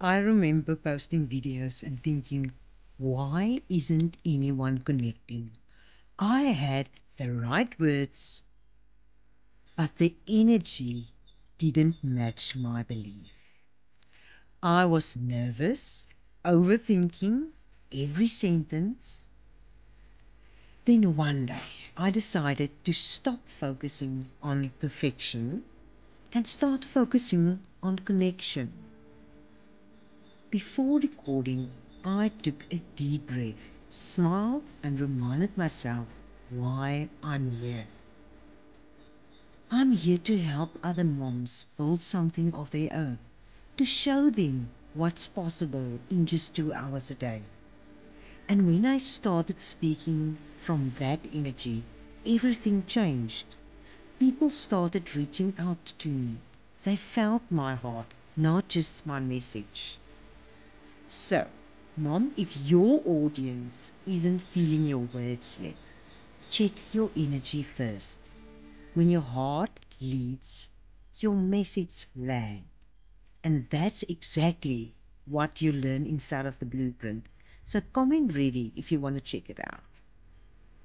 I remember posting videos and thinking, why isn't anyone connecting? I had the right words, but the energy didn't match my belief. I was nervous, overthinking every sentence. Then one day I decided to stop focusing on perfection and start focusing on connection. Before recording, I took a deep breath, smiled, and reminded myself why I'm here. I'm here to help other moms build something of their own, to show them what's possible in just 2 hours a day. And when I started speaking from that energy, everything changed. People started reaching out to me. They felt my heart, not just my message. So, Mom, if your audience isn't feeling your words yet, check your energy first. When your heart leads, your message lands. And that's exactly what you learn inside of the blueprint. So comment ready if you want to check it out.